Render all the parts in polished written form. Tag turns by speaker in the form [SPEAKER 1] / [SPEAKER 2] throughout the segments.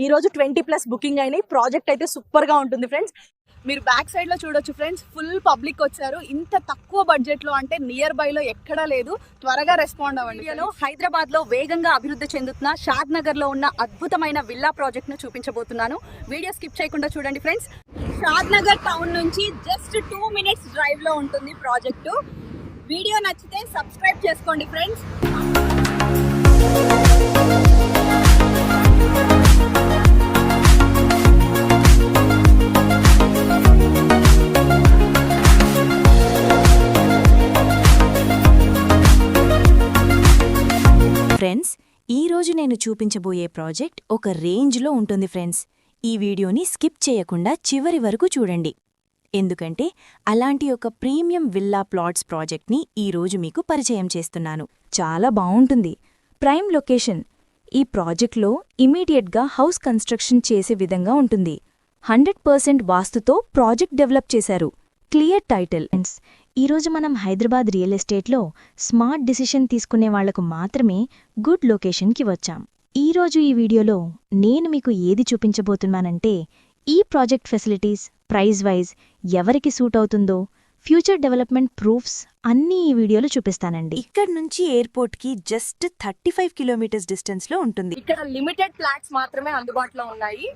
[SPEAKER 1] ఈ రోజు 20+ బుకింగ్ అయినాయి. ప్రాజెక్ట్ అయితే సూపర్ గా ఉంటుంది ఫ్రెండ్స్. మీరు బ్యాక్ సైడ్ లో చూడొచ్చు ఫ్రెండ్స్, ఫుల్ పబ్లిక్ వచ్చారు. ఇంత తక్కువ బడ్జెట్ లో అంటే నియర్ బై లో ఎక్కడా లేదు. త్వరగా రెస్పాండ్ అవ్వండి. హైదరాబాద్ లో వేగంగా అభివృద్ధి చెందుతున్న షాద్ నగర్ లో ఉన్న అద్భుతమైన విల్లా ప్రాజెక్ట్ ను చూపించబోతున్నాను. వీడియో స్కిప్ చేయకుండా చూడండి ఫ్రెండ్స్. షాద్ నగర్ టౌన్ నుంచి జస్ట్ 2 minutes డ్రైవ్ లో ఉంటుంది ప్రాజెక్టు. వీడియో నచ్చితే సబ్స్క్రైబ్ చేసుకోండి ఫ్రెండ్స్.
[SPEAKER 2] ఫ్రెండ్స్, ఈరోజు నేను చూపించబోయే ప్రాజెక్ట్ ఒక రేంజ్లో ఉంటుంది ఫ్రెండ్స్. ఈ వీడియోని స్కిప్ చేయకుండా చివరి వరకు చూడండి, ఎందుకంటే అలాంటి ఒక ప్రీమియం విల్లా ప్లాట్స్ ప్రాజెక్ట్ని ఈరోజు మీకు పరిచయం చేస్తున్నాను. చాలా బావుంటుంది. Prime location. ఈ ప్రాజెక్ట్లో ఇమీడియట్గా హౌస్ కన్స్ట్రక్షన్ చేసే విధంగా ఉంటుంది. 100% వాస్తుతో ప్రాజెక్ట్ డెవలప్ చేశారు. Clear title. ఈరోజు మనం హైదరాబాద్ రియల్ ఎస్టేట్లో స్మార్ట్ డిసిషన్ తీసుకునే వాళ్లకు మాత్రమే గుడ్ లొకేషన్కి వచ్చాం. ఈరోజు ఈ వీడియోలో నేను మీకు ఏది చూపించబోతున్నానంటే, ఈ ప్రాజెక్ట్ ఫెసిలిటీస్, ప్రైస్ వైజ్, ఎవరికి సూట్ అవుతుందో, ఫ్యూచర్ డెవలప్మెంట్ ప్రూఫ్స్ అన్నీ ఈ వీడియోలో చూపిస్తానండి.
[SPEAKER 3] ఇక్కడ నుంచి ఎయిర్పోర్ట్కి జస్ట్ 35 కిలోమీటర్స్ డిస్టెన్స్లో ఉంటుంది.
[SPEAKER 1] ఇక్కడ లిమిటెడ్ ఫ్లాట్స్ మాత్రమే అందుబాటులో ఉన్నాయి.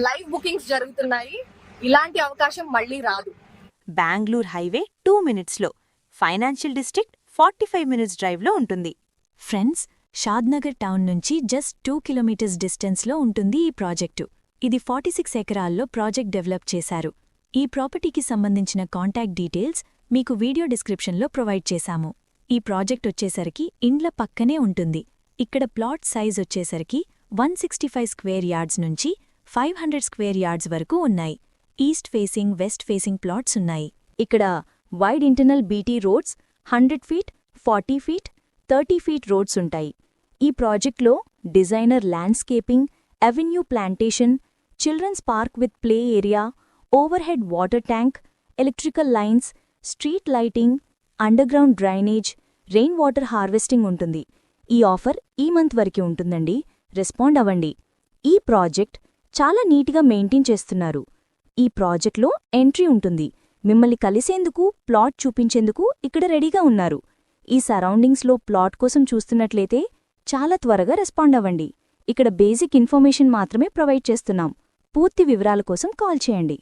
[SPEAKER 1] లైవ్ బుకింగ్స్ జరుగుతున్నాయి. ఇలాంటి అవకాశం మళ్ళీ రాదు.
[SPEAKER 3] బెంగళూరు హైవే 2 minutesలో, ఫైనాన్షియల్ డిస్ట్రిక్ట్ 45 minutes డ్రైవ్లో ఉంటుంది.
[SPEAKER 2] ఫ్రెండ్స్, షాద్నగర్ టౌన్ నుంచి జస్ట్ 2 kilometers డిస్టెన్స్లో ఉంటుంది ఈ ప్రాజెక్టు. ఇది 46 ఎకరాల్లో ప్రాజెక్ట్ డెవలప్ చేశారు. ఈ ప్రాపర్టీకి సంబంధించిన కాంటాక్ట్ డీటెయిల్స్ మీకు వీడియో డిస్క్రిప్షన్లో ప్రొవైడ్ చేశాము. ఈ ప్రాజెక్ట్ వచ్చేసరికి ఇండ్ల పక్కనే ఉంటుంది. ఇక్కడ ప్లాట్ సైజ్ వచ్చేసరికి 165 స్క్వేర్ యార్డ్స్ నుంచి 500 స్క్వేర్ యార్డ్స్ వరకు ఉన్నాయి. East facing, west facing plots ఉన్నాయి. ఇక్కడ wide internal BT roads, 100 feet, 40 feet, 30 feet roads ఉంటాయి. ఈ ప్రాజెక్ట్లో designer landscaping, avenue plantation, children's park with play area, overhead water tank, electrical lines, street lighting, underground drainage, rain water harvesting ఉంటుంది. ఈ offer ఈ month వరకే ఉంటుందండి. Respond అవ్వండి. ఈ ప్రాజెక్ట్ చాలా నీట్గా మెయింటైన్ చేస్తున్నారు. ఈ ప్రాజెక్ట్లో ఎంట్రీ ఉంటుంది. మిమ్మల్ని కలిసేందుకు, ప్లాట్ చూపించేందుకు ఇక్కడ రెడీగా ఉన్నారు. ఈ సరౌండింగ్స్లో ప్లాట్ కోసం చూస్తున్నట్లయితే చాలా త్వరగా రెస్పాండ్ అవ్వండి. ఇక్కడ బేసిక్ ఇన్ఫర్మేషన్ మాత్రమే ప్రొవైడ్ చేస్తున్నాం. పూర్తి వివరాల కోసం కాల్ చేయండి.